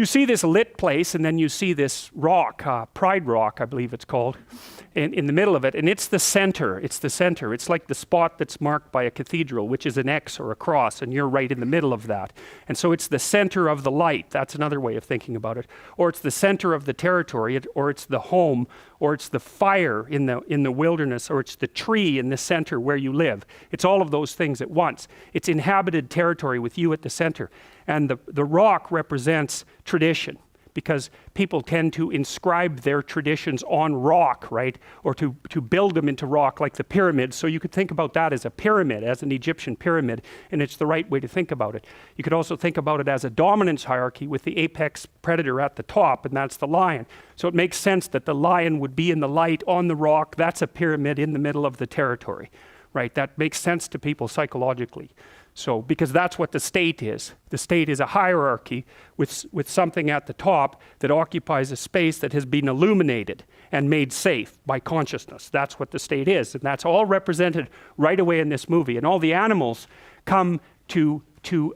you see this lit place, and then you see this rock, Pride Rock, I believe it's called, in the middle of it, and it's the center. It's the center. It's like the spot that's marked by a cathedral, which is an X or a cross, and you're right in the middle of that. And so it's the center of the light. That's another way of thinking about it. Or it's the center of the territory, or it's the home, or it's the fire in the wilderness, or it's the tree in the center where you live. It's all of those things at once. It's inhabited territory with you at the center. And the rock represents tradition, because people tend to inscribe their traditions on rock, right? Or to build them into rock, like the pyramids. So you could think about that as a pyramid, as an Egyptian pyramid, and it's the right way to think about it. You could also think about it as a dominance hierarchy with the apex predator at the top, and that's the lion. So it makes sense that the lion would be in the light on the rock. That's a pyramid in the middle of the territory, right? That makes sense to people psychologically. So, because that's what the state is. The state is a hierarchy with something at the top that occupies a space that has been illuminated and made safe by consciousness. That's what the state is, and that's all represented right away in this movie. And all the animals come to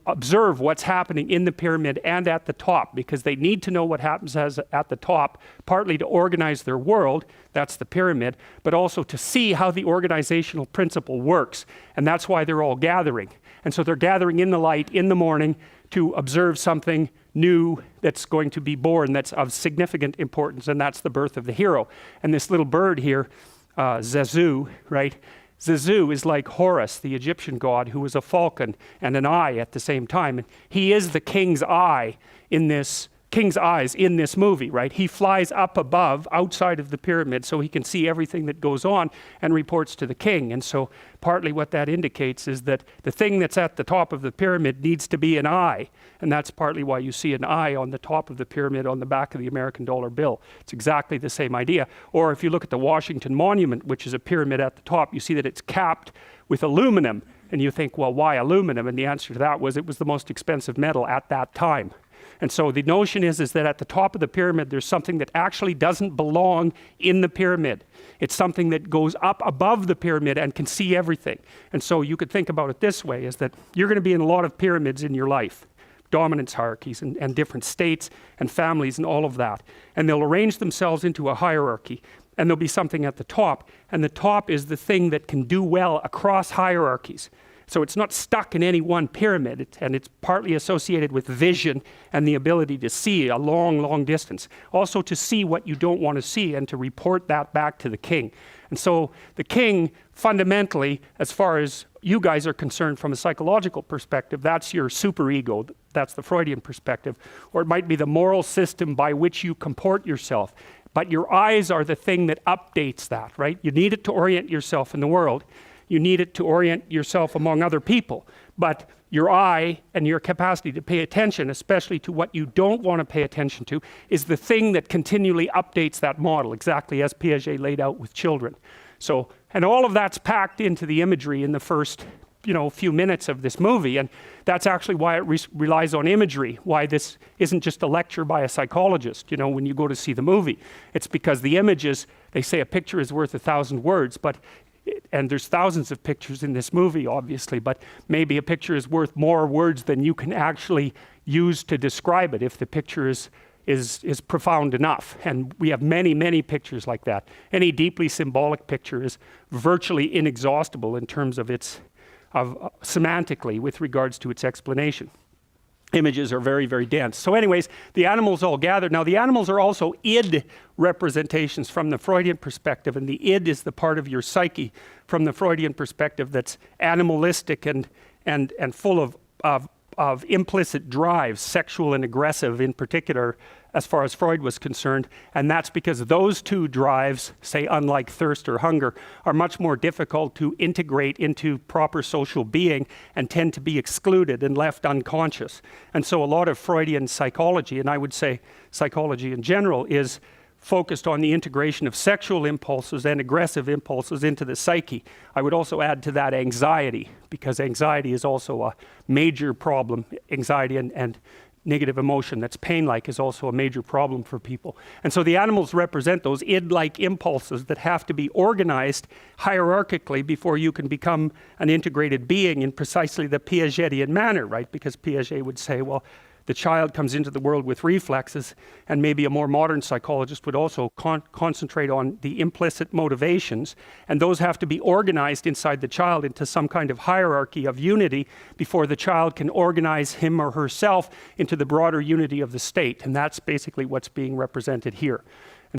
observe what's happening in the pyramid and at the top, because they need to know what happens at the top, partly to organize their world, that's the pyramid, but also to see how the organizational principle works. And that's why they're all gathering. And so they're gathering in the light in the morning to observe something new that's going to be born, that's of significant importance, and that's the birth of the hero. And this little bird here, Zazu, right? Zazu is like Horus, the Egyptian god, who was a falcon and an eye at the same time. And he is the king's eyes in this movie, right? He flies up above, outside of the pyramid, so he can see everything that goes on and reports to the king. And so partly what that indicates is that the thing that's at the top of the pyramid needs to be an eye. And that's partly why you see an eye on the top of the pyramid on the back of the American dollar bill. It's exactly the same idea. Or if you look at the Washington Monument, which is a pyramid at the top, you see that it's capped with aluminum. And you think, well, why aluminum? And the answer to that was it was the most expensive metal at that time. And so the notion is that at the top of the pyramid, there's something that actually doesn't belong in the pyramid. It's something that goes up above the pyramid and can see everything. And so you could think about it this way, is that you're going to be in a lot of pyramids in your life, dominance hierarchies and different states and families and all of that. And they'll arrange themselves into a hierarchy. And there'll be something at the top. And the top is the thing that can do well across hierarchies. So it's not stuck in any one pyramid, and it's partly associated with vision and the ability to see a long, long distance. Also to see what you don't want to see and to report that back to the king. And so the king, fundamentally, as far as you guys are concerned from a psychological perspective, that's your superego. That's the Freudian perspective. Or it might be the moral system by which you comport yourself. But your eyes are the thing that updates that, right? You need it to orient yourself in the world. You need it to orient yourself among other people. But your eye and your capacity to pay attention, especially to what you don't want to pay attention to, is the thing that continually updates that model, exactly as Piaget laid out with children. So, and all of that's packed into the imagery in the first, few minutes of this movie. And that's actually why it relies on imagery, why this isn't just a lecture by a psychologist, when you go to see the movie. It's because the images, they say a picture is worth 1,000 words, and there's thousands of pictures in this movie, obviously, but maybe a picture is worth more words than you can actually use to describe it if the picture is profound enough. And we have many, many pictures like that. Any deeply symbolic picture is virtually inexhaustible in terms of semantically with regards to its explanation. Images are very, very dense. So anyways, the animals all gathered. Now the animals are also id representations from the Freudian perspective, and the id is the part of your psyche from the Freudian perspective that's animalistic and full of implicit drives, sexual and aggressive in particular, as far as Freud was concerned. And that's because those two drives, say unlike thirst or hunger, are much more difficult to integrate into proper social being and tend to be excluded and left unconscious. And so a lot of Freudian psychology, and I would say psychology in general, is focused on the integration of sexual impulses and aggressive impulses into the psyche. I would also add to that anxiety, because anxiety is also a major problem. Anxiety and negative emotion that's pain-like is also a major problem for people. And so the animals represent those id-like impulses that have to be organized hierarchically before you can become an integrated being in precisely the Piagetian manner, right? Because Piaget would say, well, the child comes into the world with reflexes, and maybe a more modern psychologist would also concentrate on the implicit motivations, and those have to be organized inside the child into some kind of hierarchy of unity before the child can organize him or herself into the broader unity of the state, and that's basically what's being represented here.